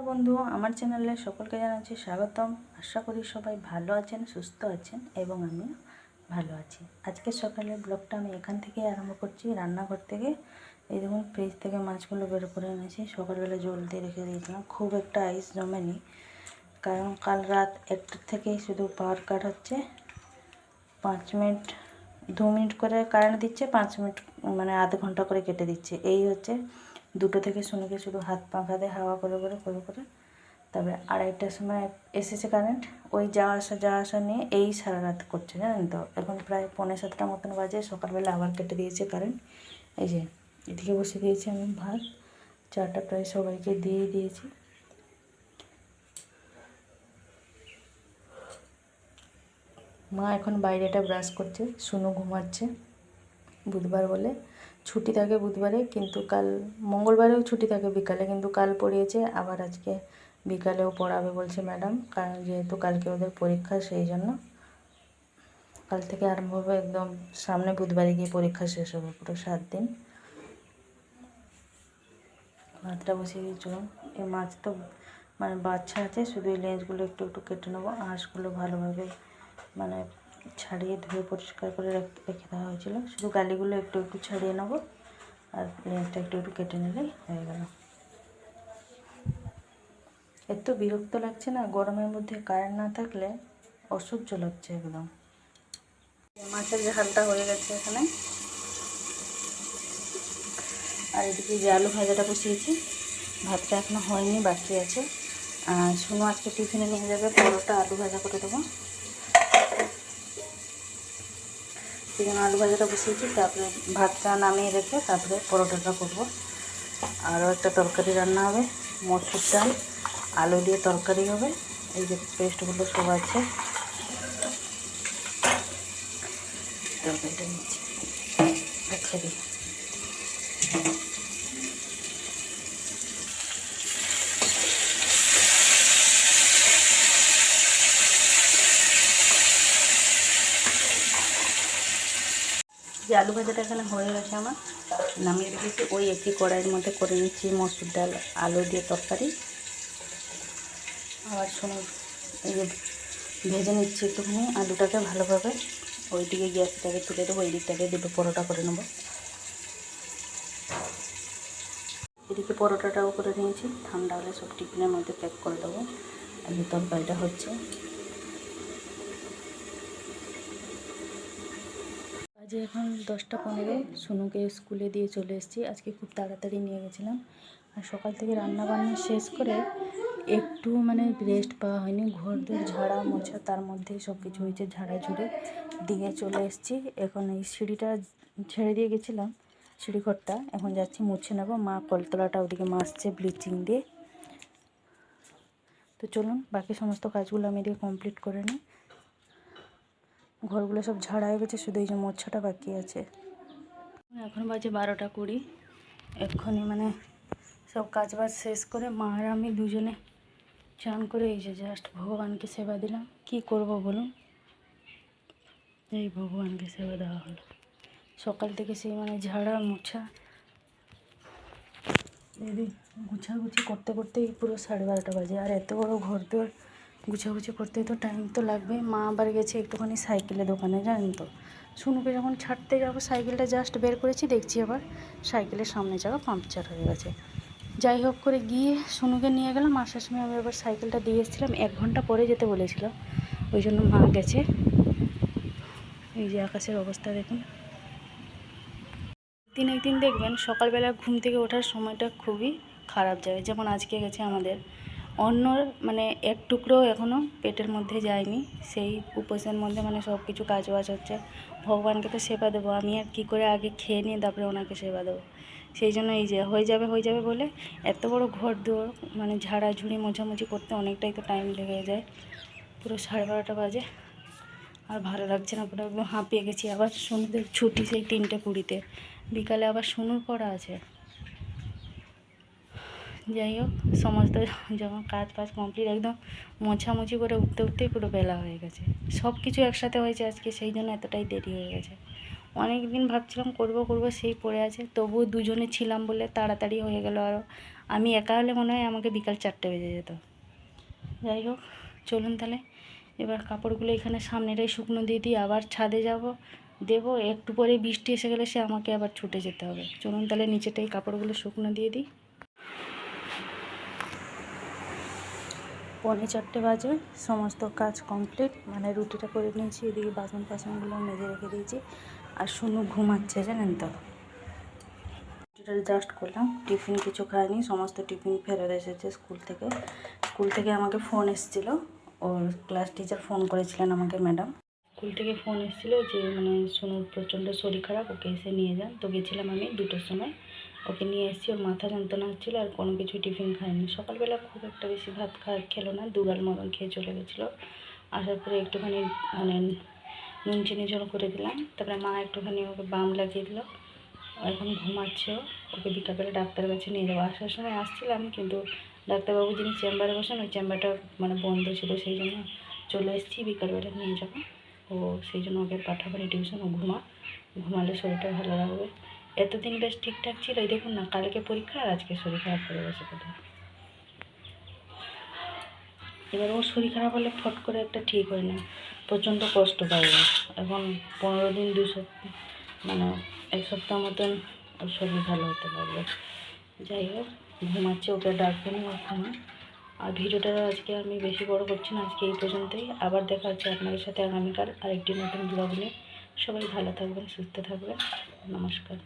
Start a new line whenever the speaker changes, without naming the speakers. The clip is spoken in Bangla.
বন্ধু, আমার চ্যানেলে সকলকে জানাচ্ছি স্বাগতম। আশা করি সবাই ভালো আছেন, সুস্থ আছেন এবং আমিও ভালো আছি। আজকে সকালে ব্লগটা আমি এখান থেকে আরম্ভ করছি, রান্নাঘর থেকে। এই দেখুন, ফ্রিজ থেকে মাছগুলো বের করে এনেছি। সকালবেলা জল দিয়ে রেখে দিয়েছিলাম, খুব একটা আইস জমেনি, কারণ কাল রাত 1টা থেকেই শুধু পাওয়ার কাট হচ্ছে। 5 মিনিট 2 মিনিট করে কারেন্ট দিচ্ছে, 5 মিনিট মানে আধ ঘন্টা করে কেটে দিচ্ছে। এই হচ্ছে 2টো থেকে শুনুকে শুধু হাত পাখা দিয়ে হাওয়া করে তারপরে 2:30টার সময় এসেছে কারেন্ট। ওই যাওয়া আসা নিয়ে এই সারা রাত করছে, জানেন তো। এখন প্রায় 6:45 মতন বাজে, সকালবেলা আবার কেটে দিয়েছে কারেন্ট। এই যে এদিকে বসে দিয়েছি আমি ভাত, চাটা প্রায় সবাইকে দিয়ে দিয়েছি। মা এখন বাইরেটা ব্রাশ করছে, শুনু ঘুমাচ্ছে। বুধবার বলে ছুটি থাকে বুধবারে, কিন্তু কাল মঙ্গলবারেও ছুটি থাকে বিকালে, কিন্তু কাল পড়িয়েছে। আবার আজকে বিকালেও পড়াবে বলছে ম্যাডাম, কারণ যেহেতু কালকে ওদের পরীক্ষা, সেই জন্য কাল থেকে আরম্ভ হবে। একদম সামনে বুধবারে গিয়ে পরীক্ষা শেষ হবে, পুরো 7 দিন। ভাতটা বসিয়ে দিয়ে চলুন। এই মাছ তো মানে বাচ্চা আছে, শুধু এই লেজগুলো একটু একটু কেটে নেবো। আঁশগুলো ভালোভাবে মানে ছাড়িয়ে ধুয়ে পরিষ্কার করে রেখে দেওয়া হয়েছিল, শুধু গালিগুলো একটু একটু ছাড়িয়ে নেবো, আর লেজটা একটু একটু কেটে নিলেই হয়ে গেল। এত বিরক্ত লাগছে না, গরমের মধ্যে কারেন্ট না থাকলে অসহ্য লাগছে একদম। মাছের ঝালটা হয়ে গেছে এখানে, আর এদিকে যে আলু ভাজাটা বসিয়েছি। ভাতটা এখনো হয়নি, বাকি আছে। শুনো আজকে টিফিনে নিয়ে যাবে পরোটা, আলু ভাজা করে দেবো। সেই জন্য আলু ভাজাটা বসিয়েছি, তারপরে ভাতটা নামিয়ে রেখে তারপরে পরোটাটা করবো। আরও একটা তরকারি রান্না হবে, মসুর ডাল আলু দিয়ে তরকারি হবে। এই যে পেস্টগুলো সব আছে, তরকারিটা নিচ্ছি রেখে দিই। যে আলু ভাজাটা এখানে হয়ে গেছে আমার, নামিয়ে রেখেছি। ওই একটি কড়াইয়ের মধ্যে করে নিচ্ছি মসুর ডাল আলু দিয়ে তরকারি। আবার শুনে এই যে ভেজে নিচ্ছি একটুখানি আলুটাকে ভালোভাবে। ওই দিকে গ্যাসটাকে তুলে দেবো, এই দিকটাকে দুটো পরোটা করে নেবো। এদিকে পরোটাটাও করে নিয়েছি, ঠান্ডা হলে সব টিফিনের মধ্যে প্যাক করে দেবো। আর এই তরকারিটা হচ্ছে। আজ এখন 10টা 15, শুনুকে স্কুলে দিয়ে চলে এসেছি। আজকে খুব তাড়াতাড়ি নিয়ে গেছিলাম, আর সকাল থেকে রান্না বান্না শেষ করে একটু মানে রেস্ট পাওয়া হয়নি। ঘর দোর ঝাড়া মোছা, তার মধ্যেই সব কিছু হয়েছে, ঝাড়াঝুড়ি দিয়ে চলে এসেছি। এখন এই সিঁড়িটা ছেড়ে দিয়ে গেছিলাম, সিঁড়িঘরটা এখন যাচ্ছি মুছে নেবো। মা কলতলাটা ওদিকে মাজছে ব্লিচিং দিয়ে। তো চলুন, বাকি সমস্ত কাজগুলো আমি এদিকে কমপ্লিট করে নিই। ঘরগুলো সব ঝাড়া হয়ে গেছে, শুধু এই যে মোছাটা বাকি আছে। এখন বাজে 12টা 20। এক্ষুনি মানে সব কাজবাজ শেষ করে মা আর আমি দুজনে চান করে এই যে জাস্ট ভগবানকে সেবা দিলাম। কি করব বলুন, এই ভগবানকে সেবা দেওয়া হলো। সকাল থেকে সেই মানে ঝাড়া মোছা এদিক গুছাগুছি করতে করতেই পুরো 12:30 বাজে। আর এত বড় ঘর দোর গুছাগুছি করতে তো টাইম তো লাগবে। মা আবার গেছে একটুখানি সাইকেলের দোকানে, জানেন তো। শুনুকে যখন ছাড়তে যাবো, সাইকেলটা জাস্ট বের করেছি, দেখছি আবার সাইকেলের সামনে চাকা পাংচার হয়ে গেছে। যাই হোক করে গিয়ে শুনুকে নিয়ে গেলাম। আসার সময় আমি আবার সাইকেলটা দিয়ে এসেছিলাম, 1 ঘন্টা পরে যেতে বলেছিল, ওই জন্য মা গেছে। এই যে আকাশের অবস্থা দেখুন। একদিন দেখবেন সকালবেলা ঘুম থেকে ওঠার সময়টা খুবই খারাপ যাবে, যেমন আজকে গেছে আমাদের। অন্য মানে এক টুকরো এখনও পেটের মধ্যে যায়নি, সেই উপোসের মধ্যে মানে সব কিছু কাজবাজ হচ্ছে। ভগবানকে তো সেবা দেবো, আমি আর কী করে আগে খেয়ে নিয়ে তারপরে ওনাকে সেবা দেবো। সেই জন্য এই যে হয়ে যাবে বলে এত বড় ঘর দোর মানে ঝাড়াঝুড়ি মোছামুছি করতে অনেকটাই তো টাইম লেগে যায়। পুরো 12:30 বাজে, আর ভালো লাগছে না, পুরো একদম হাঁপিয়ে গেছি। আবার শুনুদের ছুটি সেই 3টে 20-তে, বিকালে আবার শুনুর পড়া আছে। যাই হোক, সমস্ত যখন কাজ কমপ্লিট, একদম মোছামুছি করে উঠতেই পুরো বেলা হয়ে গেছে। সব কিছু একসাথে হয়েছে আজকে, সেই জন্য এতটাই দেরি হয়ে গেছে। অনেক দিন ভাবছিলাম করব সেই পড়ে আছে, তবুও দুজনে ছিলাম বলে তাড়াতাড়ি হয়ে গেল। আরও আমি একা হলে মনে হয় আমাকে বিকাল 4টে বেজে যেত। যাই হোক, চলুন তাহলে এবার কাপড়গুলো এখানে সামনেটাই শুকনো দিয়ে দিই, আবার ছাদে যাব দেবো। একটু পরে বৃষ্টি এসে গেলে সে আমাকে আবার ছুটে যেতে হবে। চলুন তাহলে নিচেটাই কাপড়গুলো শুকনো দিয়ে দিই। 4:45 বাজে, সমস্ত কাজ কমপ্লিট, মানে রুটিটা করে নিয়েছি, এদিকে বাসনগুলো মেজে রেখে দিয়েছি। আর শুনু ঘুমাচ্ছে, জানেন তো। রুটিটা জাস্ট করলাম, টিফিন কিছু খায়নি, সমস্ত টিফিন ফেরত এসেছে স্কুল থেকে আমাকে ফোন এসেছিলো, ওর ক্লাস টিচার ফোন করেছিলেন আমাকে, ম্যাডাম। স্কুল থেকে ফোন এসেছিলো যে মানে শুনুর প্রচণ্ড শরীর খারাপ, ওকে এসে নিয়ে যান। তো গেছিলাম আমি 2টোর সময়, ওকে নিয়ে এসেছি। ওর মাথা যন্ত্রণা হচ্ছিলো আর কোনো কিছু টিফিন খায়নি। সকালবেলা খুব একটা বেশি ভাত খেলো না, 2 গাল মতন খেয়ে চলে গেছিলো। আসার পরে একটুখানি মানে নুন চিনি ঝোল করে দিলাম, তারপরে মা একটুখানি ওকে বাম লাগিয়ে দিল। এখন ঘুমাচ্ছে। ওকে বিকালবেলা ডাক্তারের কাছে নিয়ে যাবো। আসার সময় আসছিলাম, কিন্তু ডাক্তারবাবু যিনি চেম্বারে বসেন, ওই চেম্বারটা মানে বন্ধ ছিল, সেই জন্য চলে এসেছি। বিকালবেলা নিয়ে যাবো, ও সেই জন্য ওকে পাঠাবো টিউশন। ও ঘুমালে শরীরটা ভালো লাগবে। এতদিন বেশ ঠিকঠাক ছিল, এই দেখুন না, কালকে পরীক্ষা আর আজকে শরীর খারাপ করে বসে কোথায়। এবার ওর শরীর খারাপ হলে ফট করে একটা ঠিক হয় না, প্রচণ্ড কষ্ট পায়। এখন 15 দিন 2 সপ্তাহ মানে 1 সপ্তাহ মতন ওর শরীর ভালো হতে পারবে। যাই হোক, ঘুমাচ্ছে, ওকে ডাকবে না, ও ঘুমায়। আর ভিডিওটা আজকে আমি বেশি বড় করছি না, আজকে এই পর্যন্তই। আবার দেখা হচ্ছে আপনাদের সাথে আগামীকাল আরেকটি নতুন ব্লগ নিয়ে। সবাই ভালো থাকবেন, সুস্থ থাকবেন। নমস্কার।